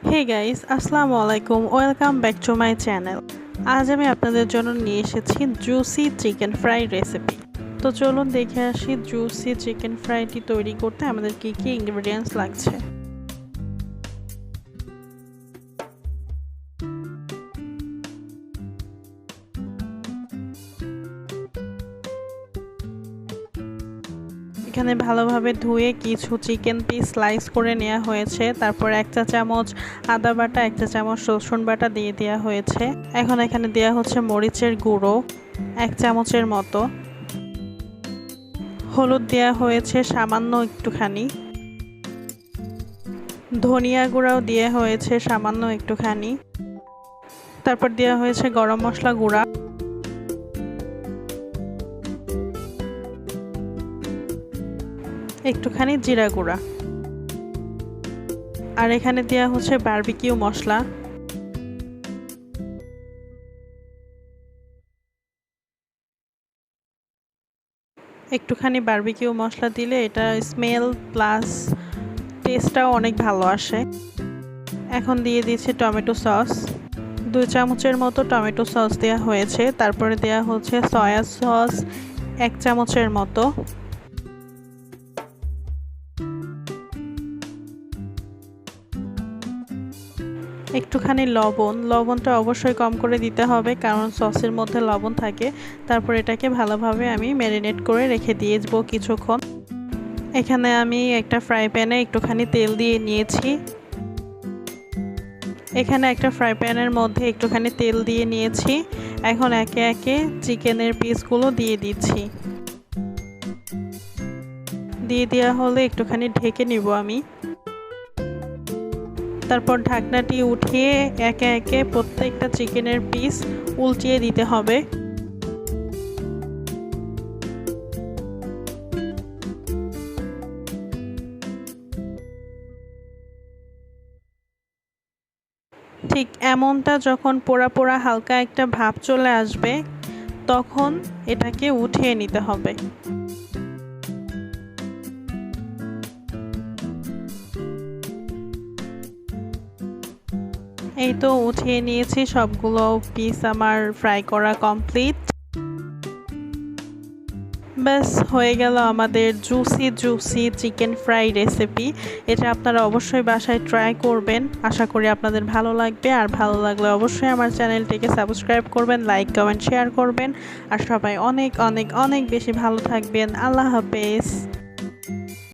Hey guys, আসসালামু আলাইকুম। Welcome back to my channel. আজ আমি আপনাদের জন্য নিয়ে এসেছি জুসি চিকেন ফ্রাই রেসিপি। তো চলুন দেখে আসি জুসি চিকেন ফ্রাইটি তৈরি করতে আমাদের কী কী ইনগ্রেডিয়েন্টস লাগছে। এখানে ভালোভাবে ধুয়ে কিছু চিকেন পিস স্লাইস করে নেওয়া হয়েছে। তারপর 1 চা চামচ আদা বাটা, 1 চা চামচ রসুন বাটা দিয়ে দেওয়া হয়েছে। এখন এখানে দেওয়া হচ্ছে মরিচের গুঁড়ো 1 চামচের মতো, হলুদ দেওয়া হয়েছে সামান্য একটুখানি, ধনিয়া গুঁড়াও দেওয়া হয়েছে সামান্য একটুখানি, তারপর দেওয়া হয়েছে গরম মশলা গুঁড়া, একটুখানি জিরা গুঁড়া, আর এখানে দেওয়া হচ্ছে বারবিকিউ মশলা। একটুখানি বারবিকিউ মশলা দিলে এটা স্মেল প্লাস টেস্টটাও অনেক ভালো আসে। এখন দিয়ে দিচ্ছি টমেটো সস, 2 চামচের মতো টমেটো সস দেওয়া হয়েছে। তারপরে দেওয়া হচ্ছে সয়া সস 1 চামচের মতো, একটুখানি লবণটা অবশ্যই কম করে দিতে হবে কারণ সসের মধ্যে লবণ থাকে। তারপর এটাকে ভালোভাবে আমি ম্যারিনেট করে রেখে দিয়ে যাব কিছুক্ষণ। এখানে আমি একটা ফ্রাই প্যানে একটুখানি তেল দিয়ে নিয়েছি। এখানে একটা ফ্রাই প্যানের মধ্যে একটুখানি তেল দিয়ে নিয়েছি। এখন একে একে চিকেনের পিসগুলো দিয়ে দিচ্ছি। দিয়ে দেওয়া হলে একটুখানি ঢেকে নিব আমি। তারপর ঢাকনাটি উঠিয়ে একে একে প্রত্যেকটা চিকেনের পিস উল্টিয়ে দিতে হবে। ঠিক এমনটা যখন পোড়া পোড়া হালকা একটা ভাব চলে আসবে তখন এটাকে উঠিয়ে নিতে হবে। এই তো উঠিয়ে নিয়েছি, সবগুলো পিস আমার ফ্রাই করা কমপ্লিট। ব্যাস হয়ে গেল আমাদের জুসি চিকেন ফ্রাই রেসিপি। এটা আপনারা অবশ্যই বাসায় ট্রাই করবেন, আশা করি আপনাদের ভালো লাগবে। আর ভালো লাগলে অবশ্যই আমার চ্যানেলটিকে সাবস্ক্রাইব করবেন, লাইক কমেন্ট শেয়ার করবেন। আর সবাই অনেক অনেক অনেক বেশি ভালো থাকবেন। আল্লাহ হাফেজ।